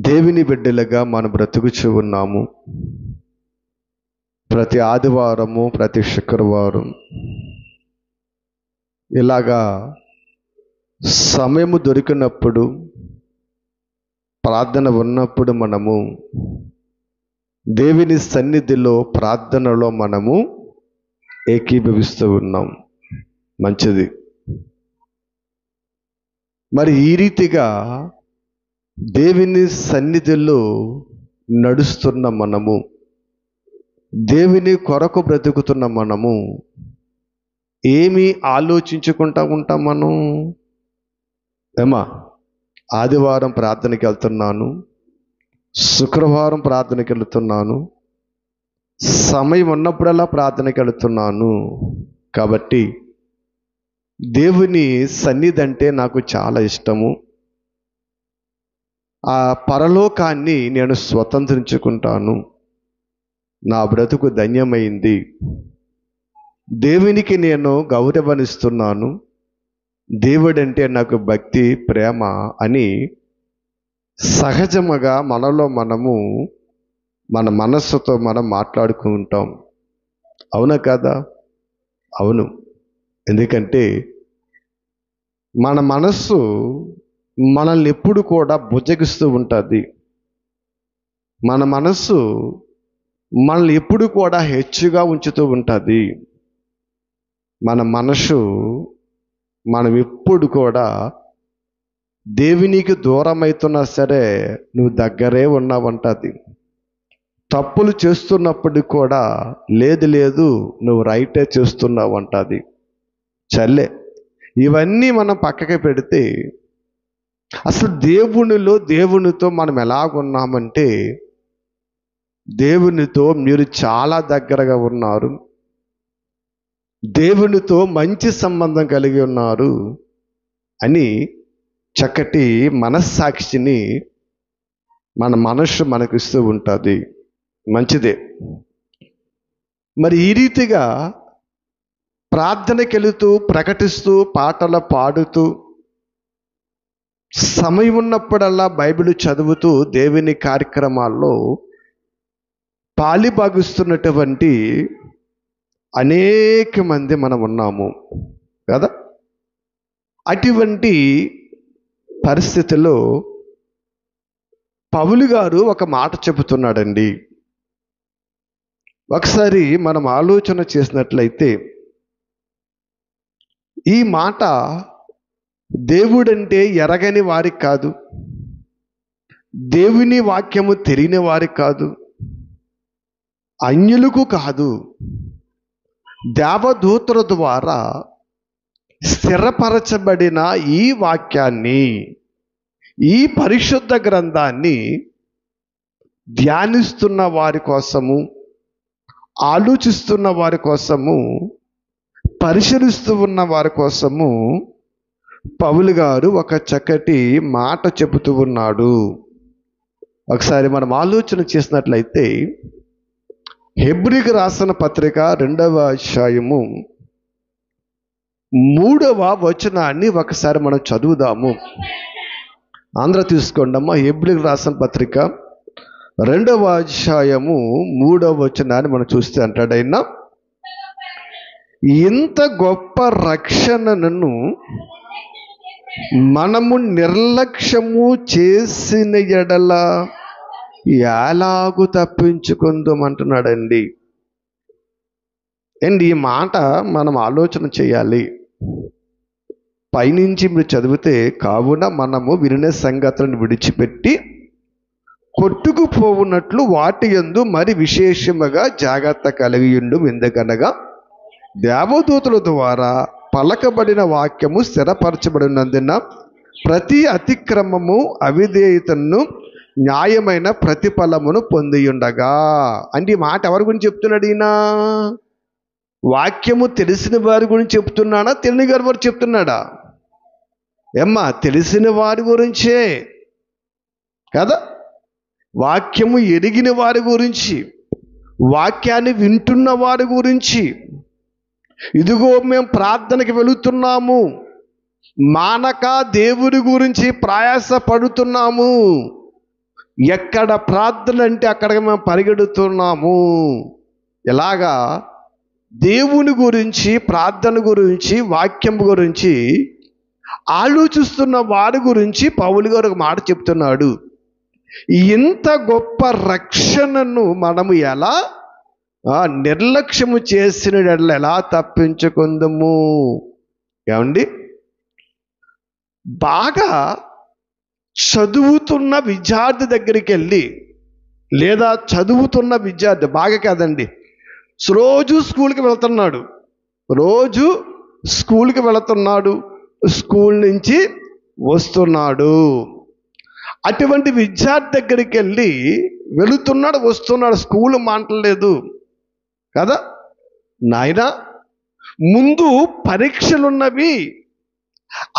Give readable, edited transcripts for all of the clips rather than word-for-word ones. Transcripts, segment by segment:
దేవుని బిడ్డలుగా మనం బ్రతుకుచూ ఉన్నాము. ప్రతి ఆదివారము, ప్రతి శుక్రవారం ఇలాగా సమయము దొరికినప్పుడు, ప్రార్థన ఉన్నప్పుడు మనము దేవుని సన్నిధిలో ప్రార్థనలో మనము ఏకీభవిస్తూ ఉన్నాం. మంచిది. మరి ఈ రీతిగా దేవుని సన్నిధిలో నడుస్తున్న మనము, దేవుని కొరకు బ్రతుకుతున్న మనము ఏమి ఆలోచించుకుంటా ఉంటాం మనం? ఏమా, ఆదివారం ప్రార్థనకి వెళ్తున్నాను, శుక్రవారం ప్రార్థనకి వెళ్తున్నాను, సమయం ఉన్నప్పుడల్లా ప్రార్థనకి వెళ్తున్నాను. కాబట్టి దేవుని సన్నిధి అంటే నాకు చాలా ఇష్టము. ఆ పరలోకాన్ని నేను స్వతంత్రించుకుంటాను. నా బ్రతుకు ధన్యమైంది. దేవునికి నేను గౌరవనిస్తున్నాను. దేవుడంటే నాకు భక్తి, ప్రేమ అని సహజముగా మనలో మనము మన మనస్సుతో మనం మాట్లాడుకుంటాం. అవునా కాదా? అవును. ఎందుకంటే మన మనస్సు మనల్ని ఎప్పుడు కూడా బుజ్జగిస్తూ ఉంటుంది. మన మనస్సు మనల్ని ఎప్పుడు కూడా హెచ్చుగా ఉంచుతూ ఉంటుంది. మన మనసు మనం ఎప్పుడు కూడా దేవునికి దూరం అవుతున్నా సరే నువ్వు దగ్గరే ఉన్నావంటుంది. తప్పులు చేస్తున్నప్పుడు కూడా లేదు నువ్వు రైటే చేస్తున్నావు అంటుంది. చల్లే, ఇవన్నీ మనం పక్కకి పెడితే అసలు దేవునితో మనం ఎలాగున్నామంటే, దేవునితో మీరు చాలా దగ్గరగా ఉన్నారు, దేవునితో మంచి సంబంధం కలిగి ఉన్నారు అని చక్కటి మనస్సాక్షిని మన మనస్సు మనకిస్తూ ఉంటుంది. మంచిదే. మరి ఈ రీతిగా ప్రార్థనకి వెళుతూ, ప్రకటిస్తూ, పాటలు పాడుతూ, సమయం ఉన్నప్పుడల్లా బైబిల్ చదువుతూ దేవుని కార్యక్రమాల్లో పాలిభాగిస్తున్నటువంటి అనేక మంది మనం ఉన్నాము కదా. అటువంటి పరిస్థితిలో పౌలు గారు ఒక మాట చెబుతున్నాడండి. ఒకసారి మనం ఆలోచన చేసినట్లయితే ఈ మాట దేవుడంటే ఎరగని వారికి కాదు, దేవుని వాక్యము తెలియని వారికి కాదు, అన్యులకు కాదు, దేవదూతల ద్వారా స్థిరపరచబడిన ఈ వాక్యాన్ని, ఈ పరిశుద్ధ గ్రంథాన్ని ధ్యానిస్తున్న వారి కోసము, ఆలోచిస్తున్న వారి కోసము, పరిశీలిస్తూ ఉన్న వారి కోసము పౌలు గారు ఒక చక్కటి మాట చెబుతూ ఉన్నాడు. ఒకసారి మనం ఆలోచన చేసినట్లయితే హెబ్రీకి రాసిన పత్రిక 2వ అధ్యాయము 3వ వచనాన్ని ఒకసారి మనం చదువుదాము. ఆంధ్ర తీసుకోండి అమ్మా. హెబ్రీకి రాసిన పత్రిక 2వ అధ్యాయము 3వ వచనాన్ని మనం చూస్తే అంటాడైనా, ఇంత గొప్ప రక్షణను మనము నిర్లక్ష్యము చేసిన ఎడల ఎలాగు తప్పించుకుందామంటున్నాడండి. అండ్ ఈ మాట మనం ఆలోచన చేయాలి. పైనుంచి మీరు చదివితే, కావున మనము వినే సంగతులను విడిచిపెట్టి కొట్టుకుపోవునట్లు వాటి యందు మరి విశేషముగా జాగ్రత్త కలిగియుండు. ఎందుకనగా దేవదూతల ద్వారా పలకబడిన వాక్యము స్థిరపరచబడినందున ప్రతి అతిక్రమము, అవిధేయతను న్యాయమైన ప్రతిఫలమును పొందియుండగా. అంటే ఈ మాట ఎవరి గురించి చెప్తున్నాడు ఈయన? వాక్యము తెలిసిన వారి గురించి చెప్తున్నాడా, తెలియని గారి వారు చెప్తున్నాడా? ఏమ్మా, తెలిసిన వారి గురించే కదా. వాక్యము ఎరిగిన వారి గురించి, వాక్యాన్ని వింటున్న వారి గురించి, ఇదిగో మేము ప్రార్థనకి వెళుతున్నాము, మానక దేవుని గురించి ప్రయాస పడుతున్నాము, ఎక్కడ ప్రార్థన అంటే అక్కడికి మేము పరిగెడుతున్నాము. ఎలాగా దేవుని గురించి, ప్రార్థన గురించి, వాక్యం గురించి ఆలోచిస్తున్న వారి గురించి పౌలు గారు ఒక మాట చెప్తున్నాడు. ఇంత గొప్ప రక్షణను మనము ఎలా నిర్లక్ష్యము చేసిన ఎలా తప్పించుకుందాము? ఏమండి, బాగా చదువుతున్న విద్యార్థి దగ్గరికి వెళ్ళి, లేదా చదువుతున్న విద్యార్థి బాగా కాదండి, రోజు స్కూల్కి వెళుతున్నాడు, స్కూల్ నుంచి వస్తున్నాడు. అటువంటి విద్యార్థి దగ్గరికి వెళ్ళి వెళుతున్నాడు, వస్తున్నాడు, స్కూల్ మానట్లేదు కదా నాయనా, ముందు పరీక్షలున్నవి,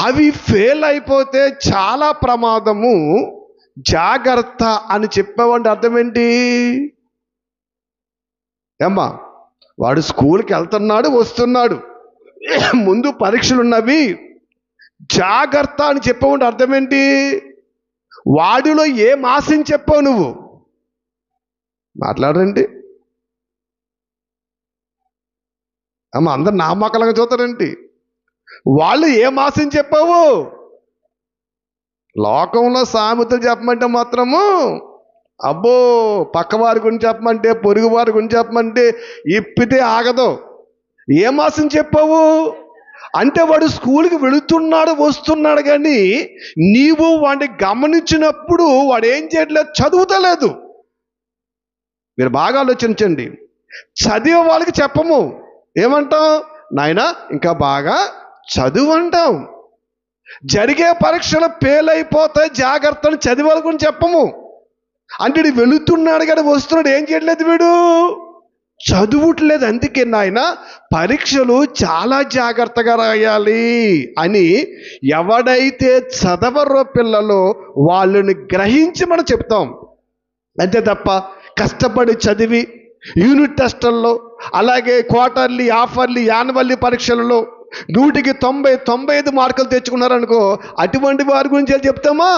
అవి ఫెయిల్ అయిపోతే చాలా ప్రమాదము, జాగ్రత్త అని చెప్పావంటే అర్థం ఏంటి? ఏమ్మా, వాడు స్కూల్కి వెళ్తున్నాడు, వస్తున్నాడు, ముందు పరీక్షలున్నవి, జాగ్రత్త అని చెప్పావంటే అర్థం ఏంటి? వాడిలో ఏం ఆశని చెప్పావు నువ్వు? మాట్లాడండి అమ్మ, అందరు నామకలంగా చూస్తారండి. వాళ్ళు ఏం ఆశని చెప్పావు? లోకంలో సామెతలు చెప్పమంటే మాత్రము అబ్బో, పక్కవారి గురించి చెప్పమంటే, పొరుగు వారి గురించి చెప్పమంటే ఇప్పితే ఆగదు. ఏం ఆశని చెప్పావు అంటే వాడు స్కూల్కి వెళుతున్నాడు, వస్తున్నాడు, కానీ నీవు వాడిని గమనించినప్పుడు వాడు ఏం చేయట్లేదు, చదువుతలేదు. మీరు బాగా ఆలోచించండి. చదివే వాళ్ళకి చెప్పము, ఏమంటాం? నాయనా ఇంకా బాగా చదువు అంటాం. జరిగే పరీక్షలు ఫెయిల్ అయిపోతే జాగ్రత్తలు చదివే వాళ్ళ గురించి చెప్పము. అంటే వీడు వెళుతున్నాడు కానీ వస్తున్నాడు, ఏం చేయట్లేదు, వీడు చదువుట్లేదు. అందుకే నాయన పరీక్షలు చాలా జాగ్రత్తగా రాయాలి అని ఎవడైతే చదవరో పిల్లలు వాళ్ళని గ్రహించి మనం చెప్తాం. అంతే తప్ప కష్టపడి చదివి యూనిట్ టెస్టుల్లో, అలాగే క్వార్టర్లీ, హాఫర్లీ, యాన్యువల్లీ పరీక్షలలో 100కి 95 మార్కులు తెచ్చుకున్నారనుకో, అటువంటి వారి గురించి చెప్తామా?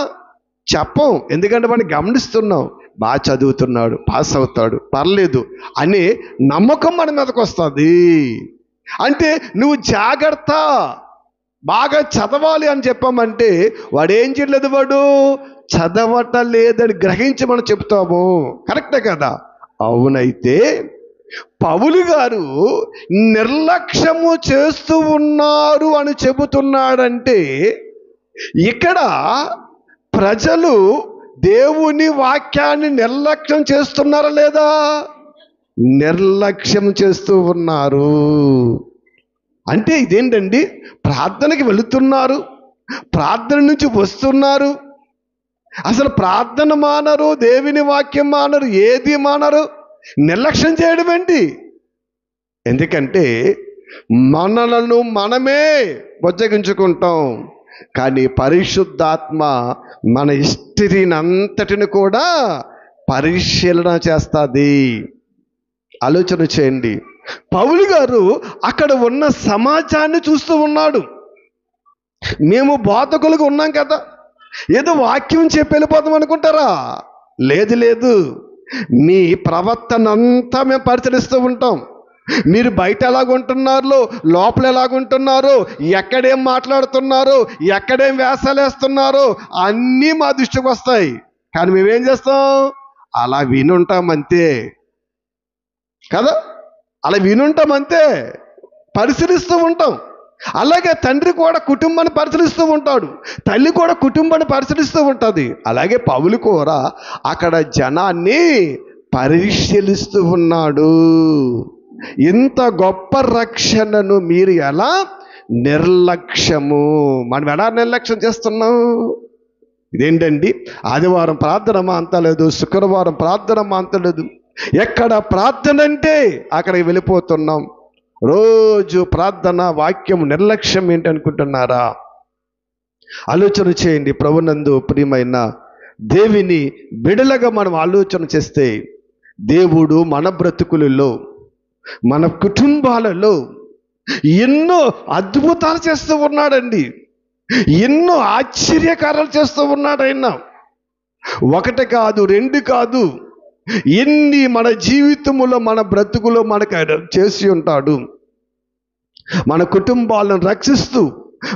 చెప్పం. ఎందుకంటే వాడిని గమనిస్తున్నాం, బాగా చదువుతున్నాడు, పాస్ అవుతాడు, పర్లేదు అనే నమ్మకం మన మీదకి వస్తుంది. అంటే నువ్వు జాగ్రత్త, బాగా చదవాలి అని చెప్పామంటే వాడు ఏం చేయలేదు, వాడు చదవటం లేదని గ్రహించి మనం చెప్తాము. కరెక్టే కదా? అవునైతే పౌలు గారు నిర్లక్ష్యము చేస్తూ ఉన్నారు అని చెబుతున్నాడంటే ఇక్కడ ప్రజలు దేవుని వాక్యాన్ని నిర్లక్ష్యం చేస్తున్నారా లేదా? నిర్లక్ష్యం చేస్తూ ఉన్నారు. అంటే ఇదేంటండి, ప్రార్థనకి వెళుతున్నారు, ప్రార్థన నుంచి వస్తున్నారు, అసలు ప్రార్థన మానరు, దేవుని వాక్యం మానరు, ఏది మానరు, నిర్లక్ష్యం చేయడం ఏంటి? ఎందుకంటే మనలను మనమే బొజ్జగించుకుంటాం, కానీ పరిశుద్ధాత్మ మన హిస్టరీని అంతటిని కూడా పరిశీలన చేస్తుంది. ఆలోచన చేయండి. పౌలు గారు అక్కడ ఉన్న సమాజాన్ని చూస్తూ ఉన్నాడు. మేము బోధకులుగా ఉన్నాం కదా, ఏదో వాక్యం చెప్పి వెళ్ళిపోతాం అనుకుంటారా? లేదు లేదు, మీ ప్రవర్తన అంతా మేము పరిశీలిస్తూ ఉంటాం. మీరు బయట ఎలాగుంటున్నారో, లోపల ఎలాగుంటున్నారో, ఎక్కడేం మాట్లాడుతున్నారో, ఎక్కడేం వేషాలు వేస్తున్నారో అన్నీ మా దృష్టికి వస్తాయి. కానీ మేమేం చేస్తాం? అలా వినుంటాం అంతే కదా, అలా వినుంటాం అంతే, పరిశీలిస్తూ ఉంటాం. అలాగే తండ్రి కూడా కుటుంబాన్ని పరిశీలిస్తూ ఉంటాడు, తల్లి కూడా కుటుంబాన్ని పరిశీలిస్తూ ఉంటుంది. అలాగే పౌలు కూడా అక్కడ జనాన్ని పరిశీలిస్తూ ఉన్నాడు. ఇంత గొప్ప రక్షణను మీరు ఎలా మనం ఎలా నిర్లక్ష్యం చేస్తున్నాం? ఇదేంటండి, ఆదివారం ప్రార్థన మాంతలేదు, శుక్రవారం ప్రార్థన మాంతలేదు, ఎక్కడ ప్రార్థన అంటే అక్కడికి వెళ్ళిపోతున్నాం. రోజు ప్రార్థన వాక్యం నిర్లక్ష్యం ఏంటి అనుకుంటున్నారా? ఆలోచన చేయండి. ప్రభునందు ప్రియమైన దేవుని బిడలగా మనం ఆలోచన చేస్తే దేవుడు మన బ్రతుకులలో, మన కుటుంబాలలో ఎన్నో అద్భుతాలు చేస్తూ ఉన్నాడండి, ఎన్నో ఆశ్చర్యకారాలు చేస్తూ ఉన్నాడు ఆయన. ఒకటి కాదు, రెండు కాదు, ఎన్ని మన జీవితంలో మన బ్రతుకులో మనకు ఆయన చేసి ఉంటాడు. మన కుటుంబాలను రక్షిస్తూ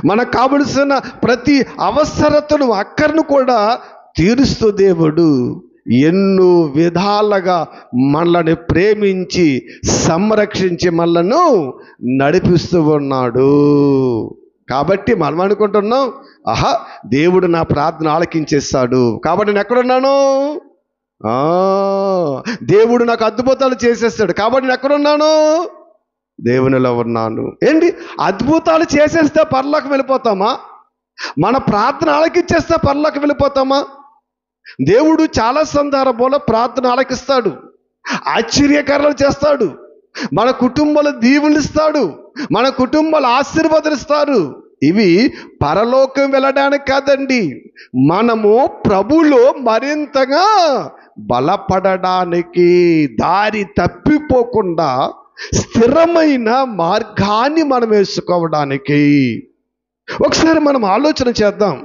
మనకు కావలసిన ప్రతి అవసరతను అక్కర్ను కూడా తీరుస్తూ దేవుడు ఎన్నో విధాలుగా మనల్ని ప్రేమించి సంరక్షించి మనలను నడిపిస్తూ ఉన్నాడు. కాబట్టి మనం అనుకుంటున్నాం, ఆహా దేవుడు నా ప్రార్థన ఆలకించేస్తాడు కాబట్టి నేను ఎక్కడున్నాను, దేవుడు నాకు అద్భుతాలు చేసేస్తాడు కాబట్టి నేను ఎక్కడున్నాను, దేవునిలో ఉన్నాను. ఏంటి అద్భుతాలు చేసేస్తే పరలోకం వెళ్ళిపోతామా? మన ప్రార్థన ఆలకించేస్తే పరలోకం వెళ్ళిపోతామా? దేవుడు చాలా సందర్భంలో ప్రార్థన ఆలకిస్తాడు, ఆశ్చర్యకార్యాలు చేస్తాడు, మన కుటుంబాలు దీవులిస్తాడు, మన కుటుంబాలు ఆశీర్వదిస్తారు. ఇవి పరలోకం వెళ్ళడానికి కాదండి, మనము ప్రభులో మరింతగా బలపడడానికి, దారి తప్పిపోకుండా స్థిరమైన మార్గాన్ని మనం వేసుకోవడానికి. ఒకసారి మనం ఆలోచన చేద్దాం.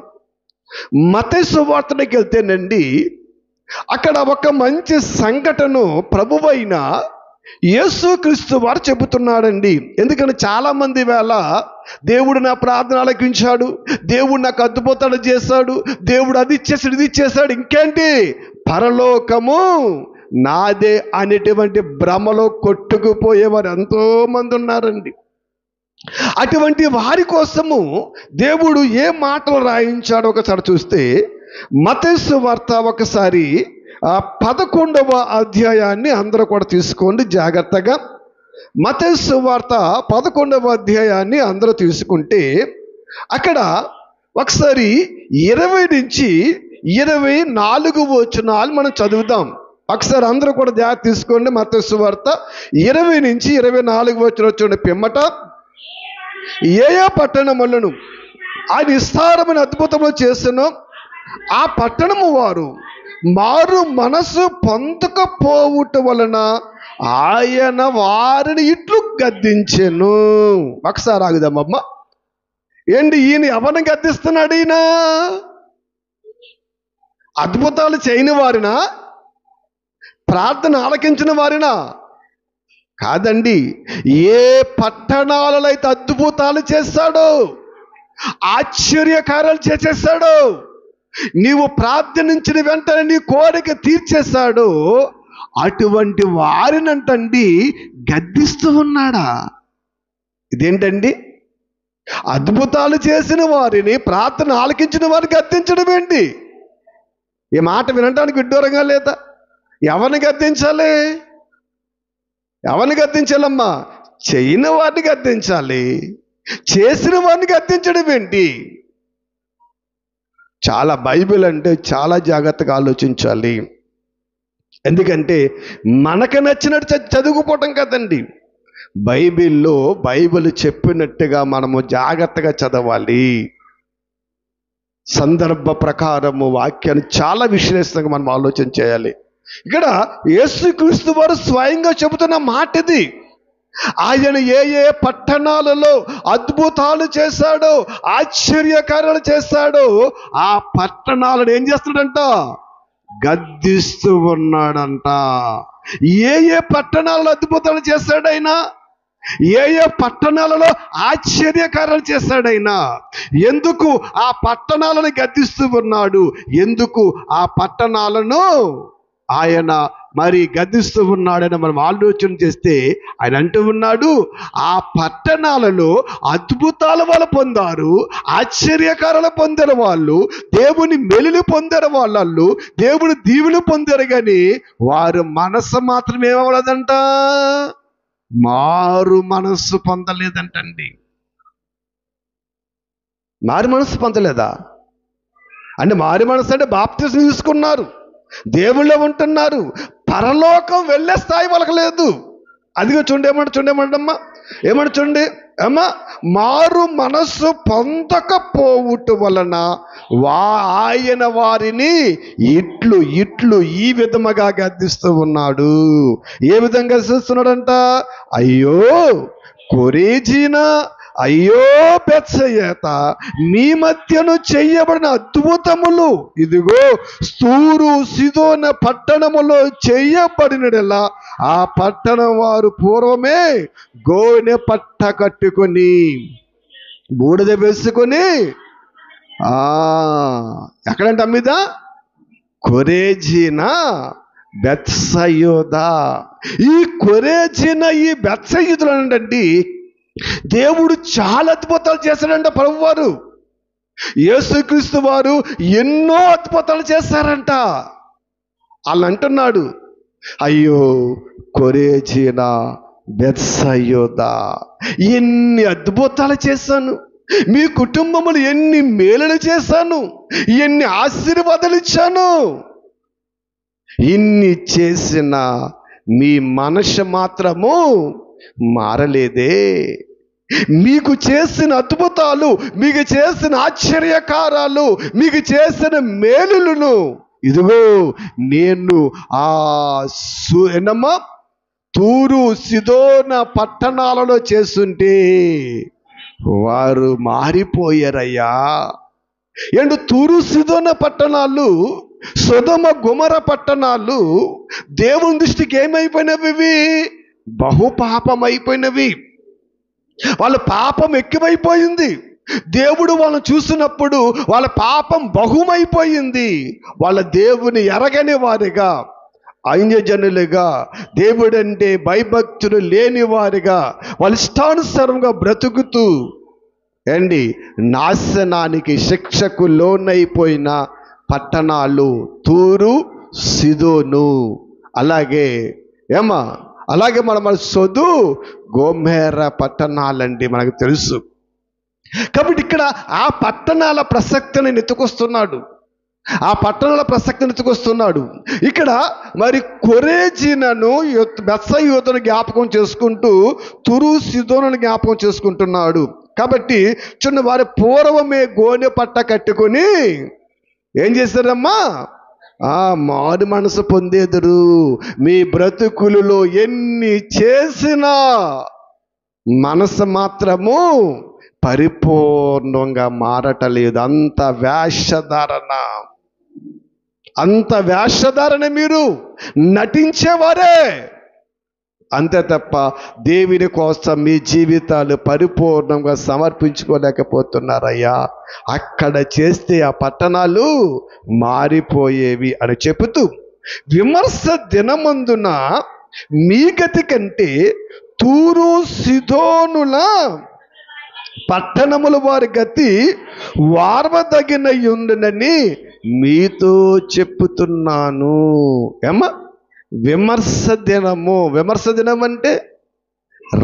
మత్తయి సువార్తకి వెళ్తేనండి, అక్కడ ఒక మంచి సంఘటన ప్రభువైన యేసుక్రీస్తు వారు చెబుతున్నాడండి. ఎందుకంటే చాలామంది వేళ దేవుడు నా ప్రార్థన ఆలకించాడు, దేవుడు నాకు అద్భుతాలు చేశాడు, దేవుడు అది ఇచ్చేసాడు ఇది ఇచ్చేసాడు, ఇంకేంటి పరలోకము నాదే అనేటువంటి భ్రమలో కొట్టుకుపోయేవారు ఎంతోమంది ఉన్నారండి. అటువంటి వారి కోసము దేవుడు ఏ మాటలు రాయించాడో ఒకసారి చూస్తే, మత్తయి సువార్త ఒకసారి 11వ అధ్యాయాన్ని అందరూ కూడా తీసుకోండి జాగ్రత్తగా. మత్తయి సువార్త 11వ అధ్యాయాన్ని అందరూ తీసుకుంటే అక్కడ ఒకసారి 20 నుంచి 24 వచనాలు మనం చదువుదాం. ఒకసారి అందరూ కూడా జాగ్రత్త తీసుకోండి. మత్తయి సువార్త 20 నుంచి 24 వచనాలు చూడండి. పిమ్మట ఏ పట్టణములను ఆయన విస్తారమైన అద్భుతములు చేసినో ఆ పట్టణము వారు మారు మనసు పొందకపోవుట వలన ఆయన వారిని ఇట్లు గద్దించెను. ఒకసారి ఆగుదామమ్మ. ఏంటి ఈయన ఎవరిని గద్దిస్తున్నాడు? ఈయన అద్భుతాలు చేయని వారినా, ప్రార్థన ఆలకించిన వారినా? కాదండి. ఏ పట్టణాలలో అయితే అద్భుతాలు చేస్తాడో, ఆశ్చర్యకార్యాలు చేసేస్తాడో, నీవు ప్రార్థనించిన వెంటనే నీ కోరిక తీర్చేశాడు, అటువంటి వారినంటండి గద్దిస్తూ ఉన్నాడా? ఇదేంటండి? అద్భుతాలు చేసిన వారిని, ప్రార్థన ఆలకించిన వారిని గద్దించడం ఏంటి? ఈ మాట వినడానికి విడ్డూరంగా లేదా? ఎవరిని గద్దించాలి? ఎవరిని గద్దించాలమ్మా? చేయని వారిని గద్దించాలి, చేసిన వారిని గద్దించడం ఏంటి? చాలా బైబిల్ అంటే చాలా జాగ్రత్తగా ఆలోచించాలి. ఎందుకంటే మనకు నచ్చినట్టు చదువుకోవటం కదండి. బైబిల్లో బైబిల్ చెప్పినట్టుగా మనము జాగ్రత్తగా చదవాలి. సందర్భ ప్రకారము వాక్యాన్ని చాలా విశ్లేషణగా మనం ఆలోచన చేయాలి. ఇక్కడ యేసుక్రీస్తు వారు స్వయంగా చెబుతున్న మాట ఇది. ఆయన ఏ పట్టణాలలో అద్భుతాలు చేశాడో, ఆశ్చర్యకార్యాలు చేశాడో, ఆ పట్టణాలను ఏం చేస్తాడంట? గద్దిస్తూ ఉన్నాడంట. ఏ పట్టణాలలో అద్భుతాలు చేశాడైనా, ఏ పట్టణాలలో ఆశ్చర్యకార్యాలు చేశాడైనా, ఎందుకు ఆ పట్టణాలను గద్దిస్తూ ఉన్నాడు? ఎందుకు ఆ పట్టణాలను ఆయన మరి గద్దిస్తూ ఉన్నాడని మనం ఆలోచన చేస్తే ఆయన అంటూ ఉన్నాడు, ఆ పట్టణాలలో అద్భుతాల వాళ్ళు పొందారు, ఆశ్చర్యకారాలు పొందారు వాళ్ళు, దేవుని మెలులు పొందారు వాళ్ళు, దేవుని దీవులు పొందారు, కానీ వారు మనసు మాత్రం ఏమవ్వలేదంట, మారు మనస్సు పొందలేదంటండి. మారు మనస్సు పొందలేదా అంటే? మారు మనస్సు అంటే బాప్తిసం తీసుకున్నారు, దేవుళ్ళో ఉంటున్నారు, పరలోకం వెళ్ళే స్థాయి వాళ్ళకి లేదు. అదిగో చూడమ్మా ఏమంట చూడండి అమ్మా, మారు మనస్సు పొందకపోవుట వలన ఆయన వారిని ఇట్లు ఈ విధముగా గద్దిస్తూ ఉన్నాడు. ఏ విధంగా గద్దిస్తున్నాడంట? అయ్యో కొరేజీనా అయ్యో బెత్సయేత, నీ మధ్యను చేయబడిన అద్భుతములు ఇదిగో తూరు సిదోన పట్టణములో చేయబడినలా ఆ పట్టణం వారు పూర్వమే గోనె పట్ట కట్టుకొని బూడిద వేసుకొని ఎక్కడంట మీద కొరేజీన బెత్సయోదా. ఈ కొరేజీన ఈ బెత్సయోదులు అండి దేవుడు చాలా అద్భుతాలు చేశాడంట. ప్రభువారు యేసుక్రీస్తు వారు ఎన్నో అద్భుతాలు చేశారంట. వాళ్ళు అంటున్నాడు, అయ్యో కొరేజీన బెత్సయోదా, ఎన్ని అద్భుతాలు చేశాను, మీ కుటుంబములు ఎన్ని మేలులు చేశాను, ఎన్ని ఆశీర్వాదాలు ఇచ్చాను. ఇన్ని చేసిన మీ మనసు మాత్రము మారలేదే. మీకు చేసిన అద్భుతాలు, మీకు చేసిన ఆశ్చర్యకారాలు, మీకు చేసిన మేలులను ఇదిగో నేను ఏంటమ్మా తూరు సిదోన పట్టణాలలో చేస్తుంటే వారు మారిపోయారయ్యా. ఏంటి తూరు సిదోన పట్టణాలు, సొదొమ గొమొర పట్టణాలు దేవుని దృష్టికి ఏమైపోయినవి? బహుపాపమైపోయినవి. వాళ్ళ పాపం ఎక్కువైపోయింది. దేవుడు వాళ్ళని చూసినప్పుడు వాళ్ళ పాపం బహుమైపోయింది. వాళ్ళ దేవుని ఎరగని వారిగా, అన్యజనులుగా, దేవుడంటే భయభక్తులు లేని వారిగా, వాళ్ళ ఇష్టానుసారంగా బ్రతుకుతూ నాశనానికి శిక్షకు లోనైపోయిన పట్టణాలు తూరు సిదోను. అలాగే మన సొదు గొమొర పట్టణాలండి మనకు తెలుసు. కాబట్టి ఇక్కడ ఆ పట్టణాల ప్రసక్తిని ఎత్తుకొస్తున్నాడు. ఆ పట్టణాల ప్రసక్తిని ఎత్తుకొస్తున్నాడు. ఇక్కడ మరి కొరేజీనను బెత్సయోదును జ్ఞాపకం చేసుకుంటూ తురు సిదోనును జ్ఞాపకం చేసుకుంటున్నాడు. కాబట్టి వారి పూర్వమే గోనె పట్ట కట్టుకొని ఏం చేశారమ్మా? మారు మనసు పొందేదురు. మీ బ్రతుకులలో ఎన్ని చేసినా మనసు మాత్రము పరిపూర్ణంగా మారటలేదు. అంత వేషధారణ మీరు నటించేవారే, అంతే తప్ప దేవుని కోసం మీ జీవితాలు పరిపూర్ణంగా సమర్పించుకోలేకపోతున్నారయ్యా. అక్కడ చేస్తే ఆ పట్టణాలు మారిపోయేవి అని చెబుతూ, విమర్శ దినమందున మీ గతి కంటే తూరు సిదోనుల పట్టణముల వారి గతి వార్వదగినయుండునని మీతో చెప్పుతున్నాను. విమర్శ దినము. విమర్శ దినం అంటే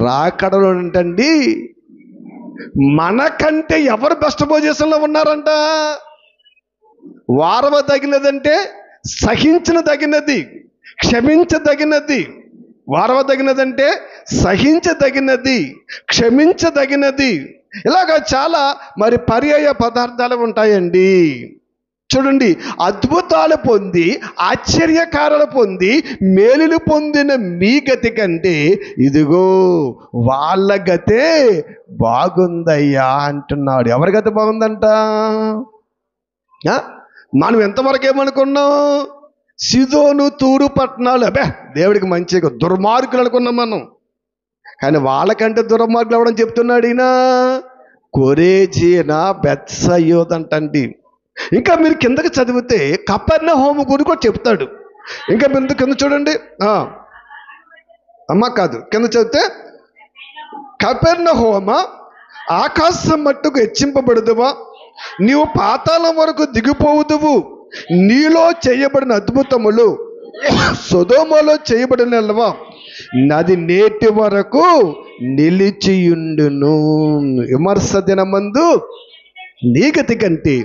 రాకడలో ఏంటండి, మనకంటే ఎవరు బెస్ట్ పొజిషన్లో ఉన్నారంట. వారవదగినదంటే సహించదగినది, క్షమించదగినది. వారవదగినదంటే సహించదగినది, క్షమించదగినది. ఇలాగా చాలా మరి పర్యాయ పదార్థాలు ఉంటాయండి. చూడండి, అద్భుతాలు పొంది, ఆశ్చర్యకారాలు పొంది, మేలులు పొందిన మీ గతి కంటే ఇదిగో వాళ్ళ గతే బాగుందయ్యా అంటున్నాడు. ఎవరి గతి బాగుందంట? మనం ఎంతవరకు ఏమనుకున్నాం? సిదోను తూరు పట్టణాలు అబ్బే దేవుడికి మంచిగా దుర్మార్గులు అనుకున్నాం మనం. కానీ వాళ్ళకంటే దుర్మార్గులు అవడం చెప్తున్నాడు ఈయన. కొరేజీన బెత్సయోదా అంటండి. ఇంకా మీరు కిందకి చదివితే కపెర్నహూము గురించి కూడా చెప్తాడు. ఇంకా మీరు కింద చూడండి. కాదు, కింద చదివితే కపెర్నహూమా, ఆకాశం మట్టుకు హెచ్చింపబడదువా, నీవు పాతాళం వరకు దిగిపోవుదువు. నీలో చేయబడిన అద్భుతములు సొదొమలో చేయబడినవా, నది నేటి వరకు నిలిచియుండును. విమర్శ దినమందు నీ గతి కంటే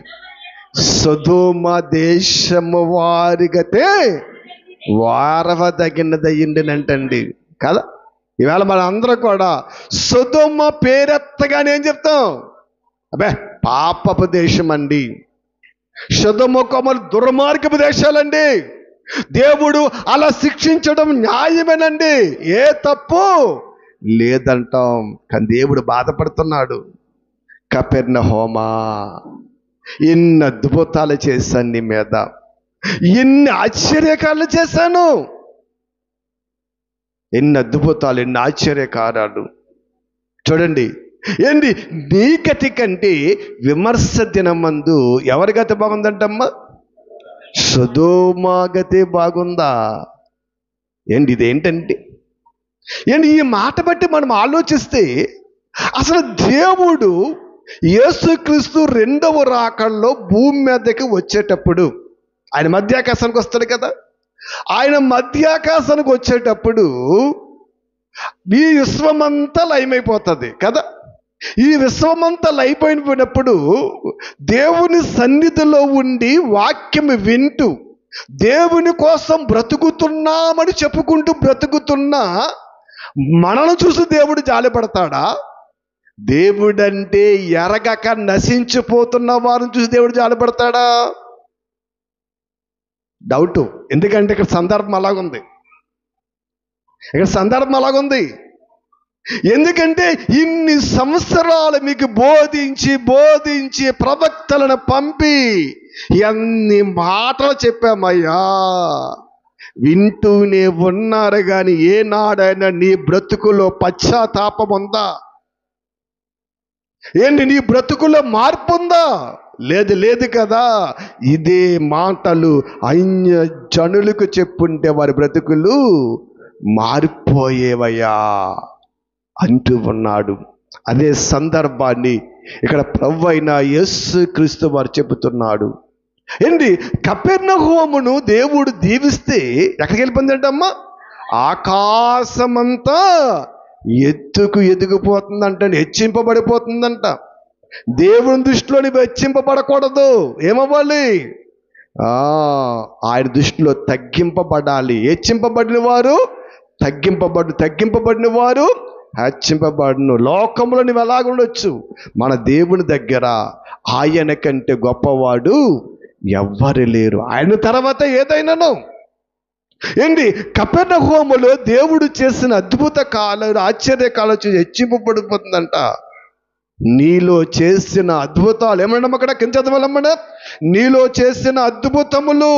సొదొమ దేశము వారి గతే వారవదగినదయ్యిండనంటండి కదా. ఈవేళ మన అందరం కూడా సొదొమ పేరెత్తగానే ఏం చెప్తాం? అబ్బే పాపపు దేశం అండి, సొదొమ గొమొర దుర్మార్గపు దేశాలండి, దేవుడు అలా శిక్షించడం న్యాయమేనండి, ఏ తప్పు లేదంటాం. కానీ దేవుడు బాధపడుతున్నాడు. కపెర్నహూమా, ఎన్ని అద్భుతాలు చేశాను నీ మీద, ఎన్ని ఆశ్చర్యకాలు చేశాను, ఎన్ని అద్భుతాలు, ఎన్ని ఆశ్చర్యకారాలు. చూడండి, ఏంటి నీ గతి కంటే విమర్శ దినమందు ఎవరి గతి బాగుందంటమ్మా? సొదొమ గతి బాగుందా? ఏంటి ఇదేంటంటే, ఏంటి ఈ మాట బట్టి మనం ఆలోచిస్తే అసలు దేవుడు యేసుక్రీస్తు రెండవ రాకడలో భూమి మీదకి వచ్చేటప్పుడు, ఆయన మధ్యాకాశానికి వస్తాడు కదా, ఆయన మధ్యాకాశానికి వచ్చేటప్పుడు ఈ విశ్వమంతా లయమైపోతుంది కదా. ఈ విశ్వమంతా లయమైపోయినప్పుడు దేవుని సన్నిధిలో ఉండి వాక్యం వింటూ దేవుని కోసం బ్రతుకుతున్నామని చెప్పుకుంటూ బ్రతుకుతున్నా మనను చూసి దేవుడు జాలిపడతాడా? దేవుడంటే ఎరగక నశించిపోతున్న వారిని చూసి దేవుడు జాలిపడతాడా? డౌటు. ఎందుకంటే ఇక్కడ సందర్భం అలాగుంది, ఇక్కడ సందర్భం అలాగుంది. ఎందుకంటే ఇన్ని సంవత్సరాలు మీకు బోధించి బోధించి ప్రవక్తలను పంపి ఎన్ని మాటలు చెప్పామయ్యా, వింటూనే ఉన్నారు. కానీ ఏనాడైనా నీ బ్రతుకులో పశ్చాత్తాపం ఉందా? ఏంటి నీ బ్రతుకులో మార్పు ఉందా? లేదు, లేదు కదా. ఇదే మాటలు అన్య జనులకు చెప్పుంటే వారి బ్రతుకులు మారిపోయేవయ్యా అంటూ ఉన్నాడు. అదే సందర్భాన్ని ఇక్కడ ప్రభువైన యేసుక్రీస్తు వారు చెబుతున్నాడు. ఏంటి, కపెర్నహూమును దేవుడు దీవిస్తే ఎక్కడికి వెళ్ళిపోయిందంటమ్మా? ఆకాశమంతా ఎదిగిపోతుందంట, హెచ్చింపబడిపోతుందంట. దేవుని దృష్టిలోని హెచ్చింపబడకూడదు. ఏమవ్వాలి? ఆయన దృష్టిలో తగ్గింపబడాలి. హెచ్చింపబడిన వారు తగ్గింపబడిన వారు హెచ్చింపబడును. లోకంలో నువ్వు ఎలాగుండొచ్చు, మన దేవుని దగ్గర ఆయన కంటే గొప్పవాడు ఎవ్వరు లేరు. ఆయన తర్వాత ఏదైనాను. ఏంటి, కపెర్నహూములో దేవుడు చేసిన అద్భుత కాలాలు, ఆశ్చర్యకాలు చూసి హెచ్చింపబడిపోతుందంట. నీలో చేసిన అద్భుతాలు ఏమన్నా అక్కడ కింద చదవాలమ్మా, నీలో చేసిన అద్భుతములు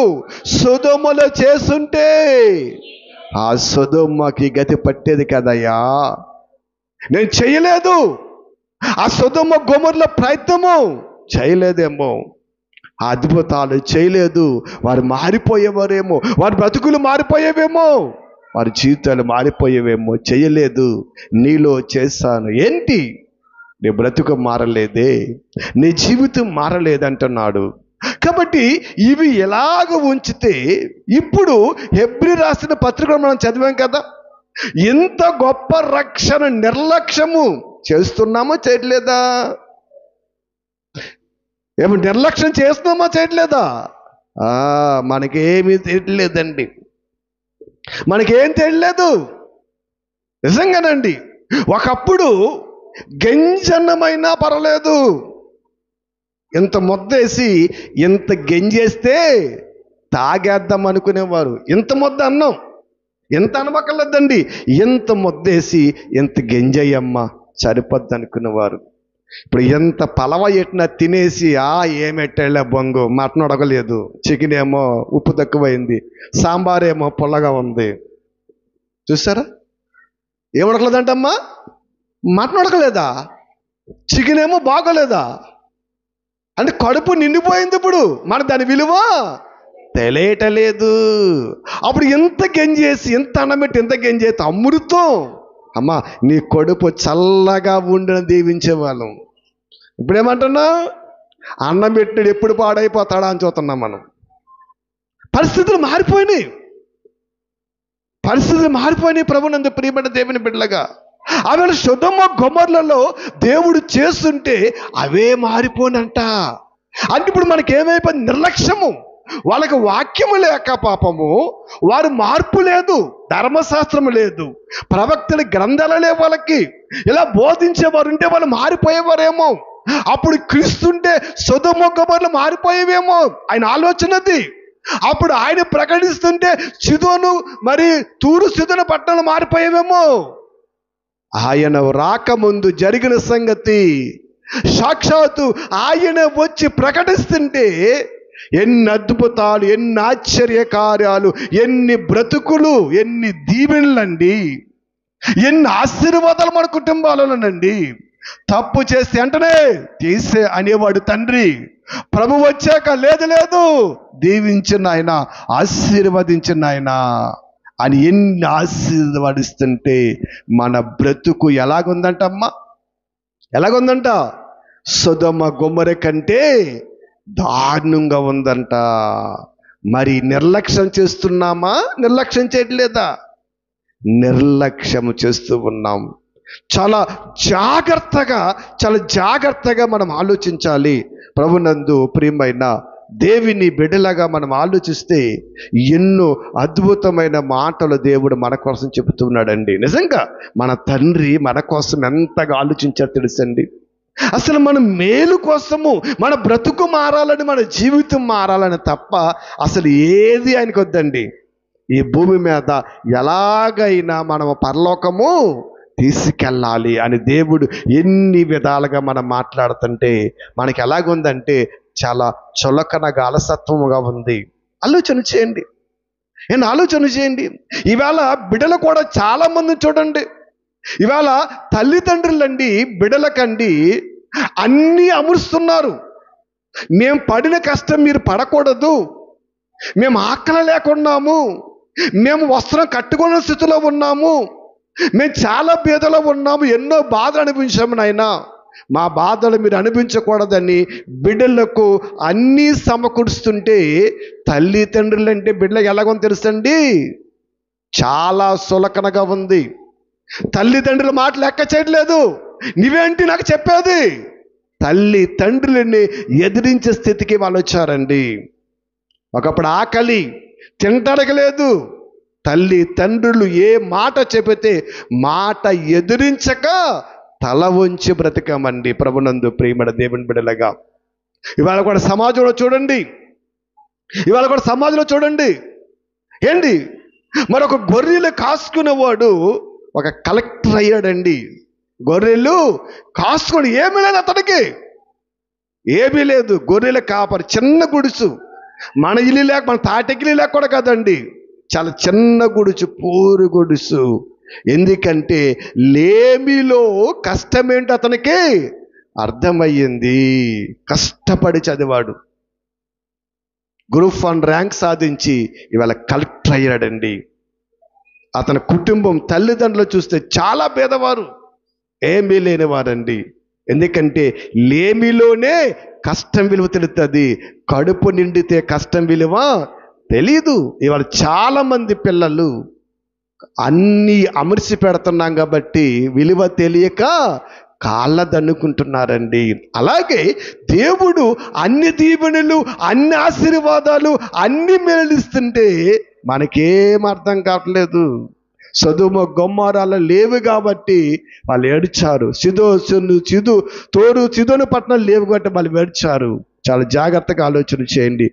సొదొమలో చేసుంటే ఆ సొదొమకి గతి పట్టేది కదయ్యా. నేను చేయలేదు, ఆ సొదొమ గొమొర్ల ప్రయత్నము చేయలేదేమో, ఆ అద్భుతాలు చేయలేదు, వారు మారిపోయేవారేమో, వారి బ్రతుకులు మారిపోయేవేమో, వారి జీవితాలు మారిపోయేవేమో, చేయలేదు. నీలో చేశాను. ఏంటి, నీ బ్రతుకు మారలేదే, నీ జీవితం మారలేదంటున్నాడు. కాబట్టి ఇవి ఎలాగ ఉంచితే, ఇప్పుడు హెబ్రీ రాసిన పత్రికలు మనం చదివాం కదా, ఇంత గొప్ప రక్షణ నిర్లక్ష్యము చేస్తున్నామో చేయట్లేదా? ఏమో నిర్లక్ష్యం చేస్తున్నామా చేయట్లేదా? మనకేమీ తెలియలేదండి, మనకేం తెలియలేదు నిజంగానండి. ఒకప్పుడు గంజన్నమైనా పర్వాలేదు, ఇంత ముద్దేసి ఇంత గంజేస్తే తాగేద్దాం అనుకునేవారు. ఇంత ముద్ద అన్నం ఎంత అనవక్కర్లేదండి, ఇంత ముద్దేసి ఇంత గంజయ్యమ్మ సరిపోద్ది అనుకునేవారు. ఇప్పుడు ఎంత పలవ ఎట్టినా తినేసి ఏమెట్టేళ్ళ బొంగు, మటన్ ఉడకలేదు, చికెన్ ఏమో ఉప్పు తక్కువైంది, సాంబార్ ఏమో పుల్లగా ఉంది. చూసారా, ఏం ఉడకలేదంటమ్మా? మటన్ ఉడకలేదా, చికెన్ ఏమో బాగోలేదా అంటే కడుపు నిండిపోయింది. ఇప్పుడు మన దాని విలువ తెలియటలేదు. అప్పుడు ఎంత గంజేసి, ఎంత అన్నమెట్టి, ఎంత గంజేసి అమృతం. అమ్మా, నీ కడుపు చల్లగా ఉండిన దీవించేవాళ్ళం. ఇప్పుడేమంటున్నా, అన్నం పెట్టినాడు ఎప్పుడు పాడైపోతాడా అని చూస్తున్నాం మనం. పరిస్థితులు మారిపోయినాయి, ప్రభునందు ప్రియమైన దేవుని బిడ్డలుగా. ఆమె సొదొమ గొమొర్లలో దేవుడు చేస్తుంటే అవే మారిపోనంట. అంటే ఇప్పుడు మనకేమైపోయింది? నిర్లక్ష్యము. వాళ్ళకి వాక్యము లేక పాపము, వారు మార్పు లేదు, ధర్మశాస్త్రము లేదు, ప్రవక్తల గ్రంథాలు లేవు వాళ్ళకి. ఇలా బోధించేవారు ఉంటే వాళ్ళు మారిపోయేవారేమో. అప్పుడు క్రీస్తుంటే సొదొమ గొమొర్లు మారిపోయేవేమో ఆయన ఆలోచనది. అప్పుడు ఆయన ప్రకటిస్తుంటే సిదోను మరి తూరు సిదోను పట్టణాలు మారిపోయేవేమో. ఆయన రాకముందు జరిగిన సంగతి సాక్షాత్తు ఆయన వచ్చి ప్రకటిస్తుంటే ఎన్ని అద్భుతాలు, ఎన్ని ఆశ్చర్య కార్యాలు, ఎన్ని బ్రతుకులు, ఎన్ని దీవెనలండి, ఎన్ని ఆశీర్వాదాలు మన కుటుంబాలలోనండి. తప్పు చేస్తే వెంటనే చేసే అనేవాడు తండ్రి, ప్రభు వచ్చాక లేదు లేదు దీవించిన ఆయన, ఆశీర్వదించిన ఆయన అని ఎన్ని ఆశీర్వదిస్తుంటే మన బ్రతుకు ఎలాగుందంటమ్మా, ఎలాగుందంట? సొదొమ గొమొర కంటే దారుణంగా ఉందంట. మరి నిర్లక్ష్యం చేస్తున్నామా? నిర్లక్ష్యం చేయట్లేదా? నిర్లక్ష్యం చేస్తూ ఉన్నాం. చాలా జాగ్రత్తగా మనం ఆలోచించాలి. ప్రభునందు ప్రియమైన దేవుని బిడ్డలాగా మనం ఆలోచిస్తే ఎన్నో అద్భుతమైన మాటలు దేవుడు మన కోసం చెబుతున్నాడండి. నిజంగా మన తండ్రి మన కోసం ఎంతగా ఆలోచించారో తెలుసండి. అసలు మన మేలు కోసము, మన బ్రతుకు మారాలని, మన జీవితం మారాలని తప్ప అసలు ఏది ఆయనకు వద్దండి. ఈ భూమి మీద ఎలాగైనా మనం పరలోకము తీసుకెళ్ళాలి అని దేవుడు ఎన్ని విధాలుగా మనం మాట్లాడుతుంటే మనకి ఎలాగుందంటే చాలా చులకనగా, అలసత్వముగా ఉంది. ఆలోచన చేయండి. ఇవాళ బిడ్డలు కూడా చాలా మంది చూడండి, ఇవాళ తల్లిదండ్రులండి బిడ్డలకండి అన్నీ అమరుస్తున్నారు. మేము పడిన కష్టం మీరు పడకూడదు, మేము ఆకలి లేకున్నాము, మేము వస్త్రం కట్టుకునే స్థితిలో ఉన్నాము, మేము చాలా బీదలో ఉన్నాము, ఎన్నో బాధలు అనిపించాము నాయనా, మా బాధలు మీరు అనిపించకూడదని బిడ్డలకు అన్నీ సమకూరుస్తుంటే తల్లిదండ్రులు అంటే బిడ్డలకు ఎలాగో తెలుసండి, చాలా సులకనగా ఉంది. తల్లిదండ్రుల మాట లెక్క చేయట్లేదు. నువ్వేంటి నాకు చెప్పేది? తల్లిదండ్రులని ఎదిరించే స్థితికి వాళ్ళు వచ్చారండి. ఒకప్పుడు ఆకలి తింటానికి లేదు, తల్లిదండ్రులు ఏ మాట చెబితే మాట ఎదిరించక తల వంచి బ్రతికామండి. ప్రభునందు ప్రియమైన దేవుని బిడ్డలుగా ఇవాళ కూడా సమాజంలో చూడండి, ఏంటి మరొక గొర్రెలు కాసుకునేవాడు ఒక కలెక్టర్ అయ్యాడండి. గొర్రెలు కాసుకొని ఏమీ లేదు అతనికి, ఏమీ లేదు. గొర్రెల కాపరి, చిన్న గుడుసు, మన ఇల్లు లేక, మన తాటకిల్లు లేక కూడా కదండి, చాలా చిన్న గుడుసు, పూరు గుడుసు. ఎందుకంటే లేమిలో కష్టమేంటి అతనికి అర్థమయ్యింది. కష్టపడి చదివాడు, గ్రూప్ 1 ర్యాంక్ సాధించి ఇవాళ కలెక్టర్ అయ్యాడండి. అతని కుటుంబం, తల్లిదండ్రులు చూస్తే చాలా పేదవారు, ఏమీ లేనివారండి. ఎందుకంటే లేమిలోనే కష్టం విలువ తెలుస్తుంది, కడుపు నిండితే కష్టం విలువ తెలీదు. ఇవాళ చాలామంది పిల్లలు అన్నీ అమర్చి పెడుతున్నాం కాబట్టి విలువ తెలియక కాళ్ళ దన్నుకుంటున్నారండి. అలాగే దేవుడు అన్ని దీవెనలు, అన్ని ఆశీర్వాదాలు, అన్ని మేలుస్తుంటే మనకేం అర్థం కావట్లేదు. సొదొమ గొమొర్రాలు లేవు కాబట్టి వాళ్ళు ఏడ్చారు. సిదోను పట్టణం లేవు కాబట్టి వాళ్ళు ఏడ్చారు. చాలా జాగ్రత్తగా ఆలోచన చేయండి.